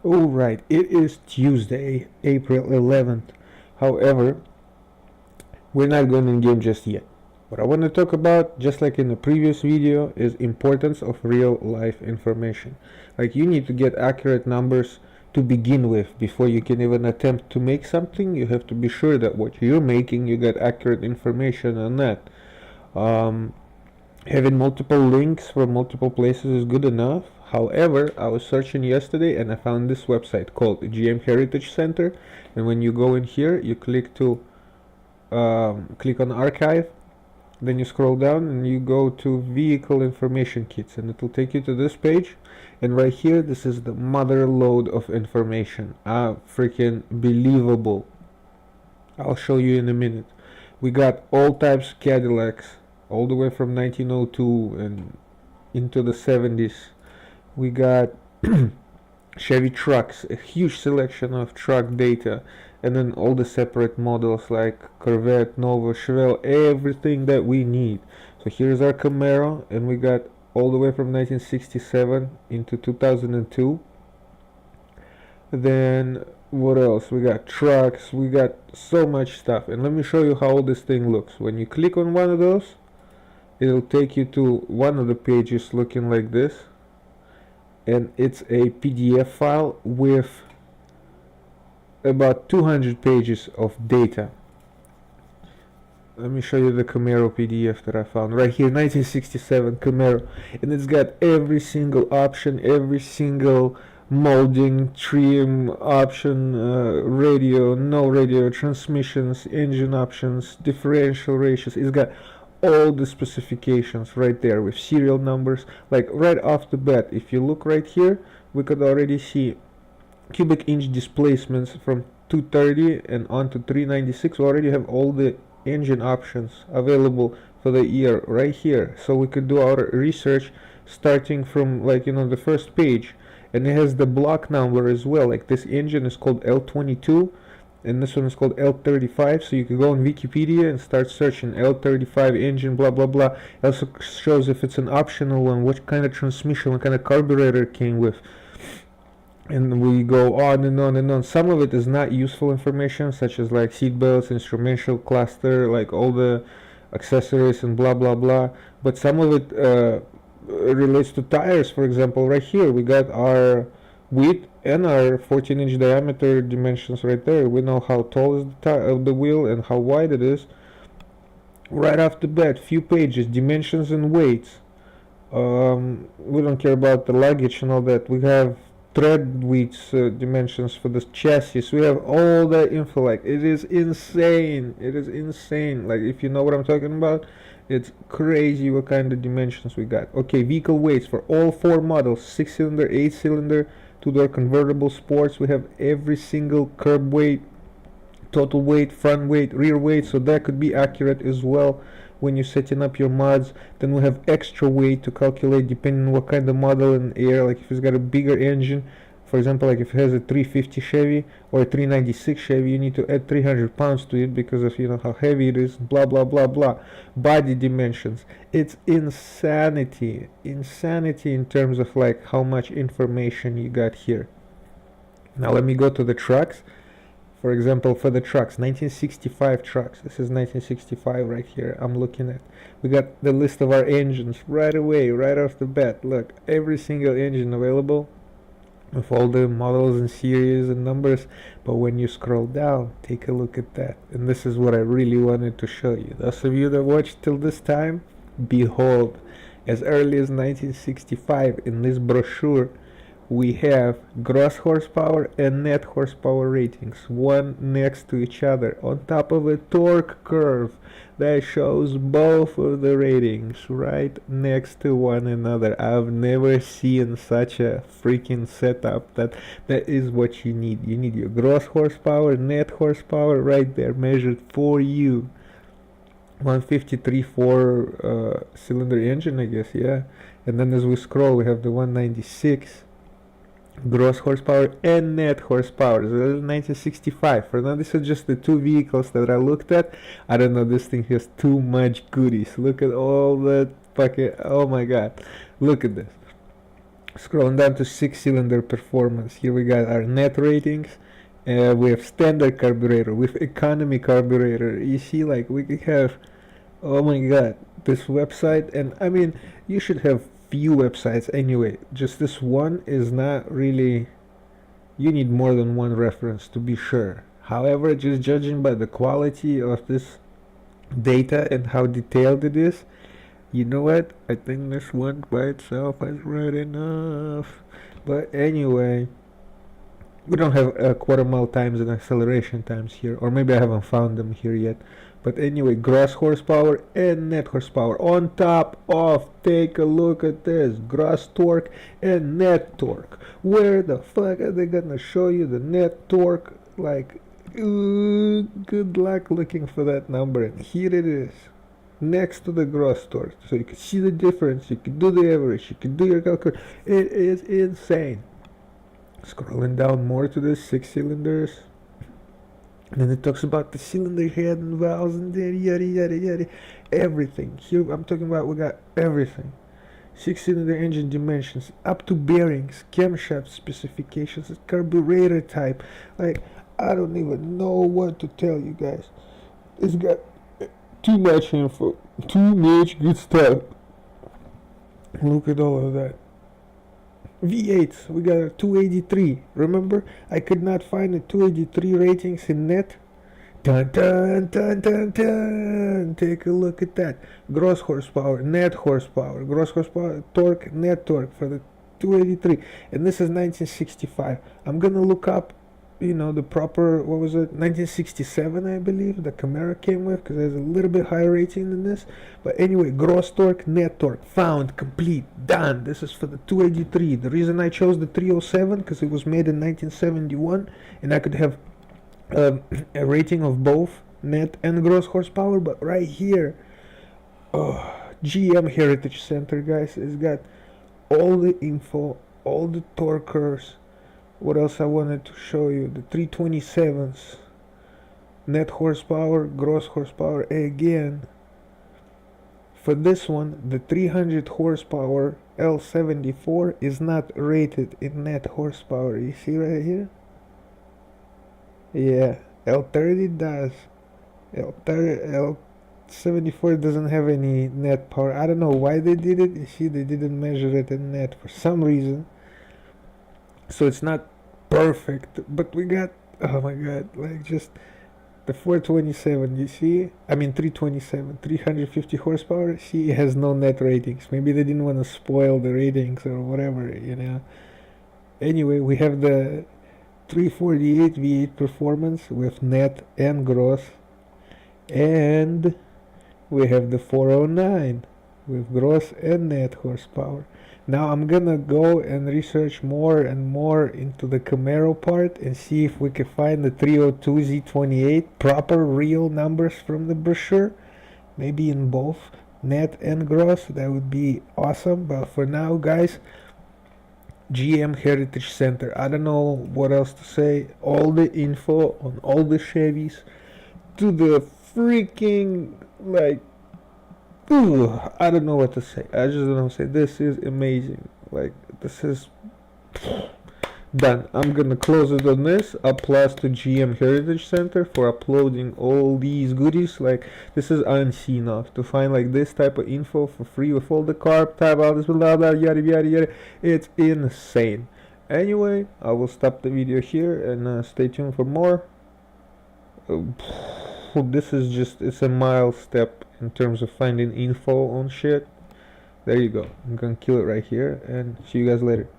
Alright, it is Tuesday, April 11th. However, we're not going in game just yet. What I want to talk about, just like in the previous video, is importance of real life information. Like, you need to get accurate numbers to begin with before you can even attempt to make something. You have to be sure that what you're making, you get accurate information on that. Having multiple links from multiple places is good enough. However, I was searching yesterday and I found this website called GM Heritage Center, and when you go in here, you click on archive, then you scroll down and you go to vehicle information kits, and it will take you to this page. And right here, this is the mother load of information. Freaking believable. I'll show you in a minute. We got all types of Cadillacs, all the way from 1902 and into the 70s. We got Chevy trucks, a huge selection of truck data, and then all the separate models like Corvette, Nova, Chevelle, everything that we need. So here's our Camaro, and we got all the way from 1967 into 2002. Then what else? We got trucks, we got so much stuff. And let me show you how all this thing looks. When you click on one of those, it'll take you to one of the pages looking like this, and it's a PDF file with about 200 pages of data. Let me show you the Camaro PDF that I found right here, 1967 Camaro, and it's got every single option, every single molding, trim option, radio, no radio, transmissions, engine options, differential ratios. It's got all the specifications right there with serial numbers. Like right off the bat, if you look right here, we could already see cubic inch displacements from 230 and on to 396. We already have all the engine options available for the year right here, so we could do our research starting from, like, the first page. And it has the block number as well. Like, this engine is called L22 and this one is called L35, so you can go on Wikipedia and start searching L35 engine, blah blah blah. It also shows if it's an optional one, what kind of transmission, what kind of carburetor it came with, and we go on and on and on. Some of it is not useful information, such as like seat belts, instrumental cluster, like all the accessories and blah blah blah, but some of it relates to tires. For example, right here we got our width and our 14-inch diameter dimensions right there. We know how tall is the wheel and how wide it is. Right off the bat, few pages, dimensions and weights. We don't care about the luggage and all that. We have tread widths, dimensions for the chassis. We have all that info. Like, it is insane. It is insane. Like, if you know what I'm talking about, it's crazy what kind of dimensions we got. Okay, vehicle weights for all four models: 6-cylinder, 8-cylinder, two-door convertible, sports. We have every single curb weight, total weight, front weight, rear weight, so that could be accurate as well when you're setting up your mods. Then we have extra weight to calculate depending on what kind of model and air. Like, if it's got a bigger engine, for example, like if it has a 350 Chevy or a 396 Chevy, you need to add 300 pounds to it because of how heavy it is, blah blah blah blah. Body dimensions, it's insanity in terms of like how much information you got here. Now let me go to the trucks. For example, for the trucks, 1965 trucks, this is 1965 right here I'm looking at. We got the list of our engines right away, right off the bat. Look, every single engine available with all the models and series and numbers. But when you scroll down, take a look at that. And this is what I really wanted to show you. Those of you that watched till this time, behold, as early as 1965 in this brochure, we have gross horsepower and net horsepower ratings, one next to each other, on top of a torque curve that shows both of the ratings right next to one another. I've never seen such a freaking setup. That is what you need. You need your gross horsepower, net horsepower right there measured for you. 153 4-cylinder engine, I guess, yeah. And then as we scroll, we have the 196 gross horsepower and net horsepower. So this is 1965. For now, these are just the two vehicles that I looked at. I don't know, this thing has too much goodies. Look at all that fucking, oh my god, look at this. Scrolling down to 6-cylinder performance, here we got our net ratings. We have standard carburetor with economy carburetor. You see, like, we could have, oh my god, this website. And I mean, you should have few websites anyway. Just this one is not really, you need more than one reference to be sure. However, just judging by the quality of this data and how detailed it is, you know what? I think this one by itself is right enough. But anyway, we don't have quarter mile times and acceleration times here, or maybe I haven't found them here yet. But anyway, gross horsepower and net horsepower on top of, take a look at this, gross torque and net torque. Where the fuck are they gonna show you the net torque? Like, good luck looking for that number. And here it is, next to the gross torque, so you can see the difference. You can do the average, you can do your calculation. It is insane. Scrolling down more to the 6 cylinders, and then it talks about the cylinder head and valves and yada yada yada, everything. Here I'm talking about, we got everything. 6-cylinder engine dimensions, up to bearings, camshaft specifications, carburetor type. Like, I don't even know what to tell you guys. It's got too much info, too much good stuff. Look at all of that. V8s, we got a 283. Remember, I could not find the 283 ratings in net. Dun dun dun dun dun. Take a look at that. Gross horsepower, net horsepower, gross horsepower, torque, net torque for the 283. And this is 1965. I'm gonna look up, you know, the proper, what was it, 1967 I believe the Camaro came with, because there's a little bit higher rating than this. But anyway, gross torque, net torque, found, complete, done. This is for the 283. The reason I chose the 307, because it was made in 1971, and I could have a rating of both net and gross horsepower. But right here, GM Heritage Center, guys, it's got all the info, all the torquers. What else I wanted to show you? The 327s, net horsepower, gross horsepower. Again, for this one, the 300 horsepower L74 is not rated in net horsepower. You see right here? Yeah, L30 does. L74 doesn't have any net power. I don't know why they did it. You see, they didn't measure it in net for some reason. So it's not perfect, but we got, oh my god, like, just the 427, you see, I mean 327, 350 horsepower. See, it has no net ratings. Maybe they didn't want to spoil the ratings or whatever, you know. Anyway, we have the 348 V8 performance with net and gross, and we have the 409 with gross and net horsepower. Now I'm gonna go and research more and more into the Camaro part and see if we can find the 302 Z28 proper real numbers from the brochure. Maybe in both net and gross. That would be awesome. But for now, guys, GM Heritage Center. I don't know what else to say. All the info on all the Chevys to the freaking, like, I don't know what to say. I just don't know what to say. This is amazing. Like, this is done. I'm gonna close it on this. Applause to GM Heritage Center for uploading all these goodies. Like, this is unseen of to find like this type of info for free with all the carb type, all this blah blah yada yada yada. It's insane. Anyway, I will stop the video here and stay tuned for more. This is just, it's a mile step in terms of finding info on shit. There you go. I'm gonna kill it right here and see you guys later.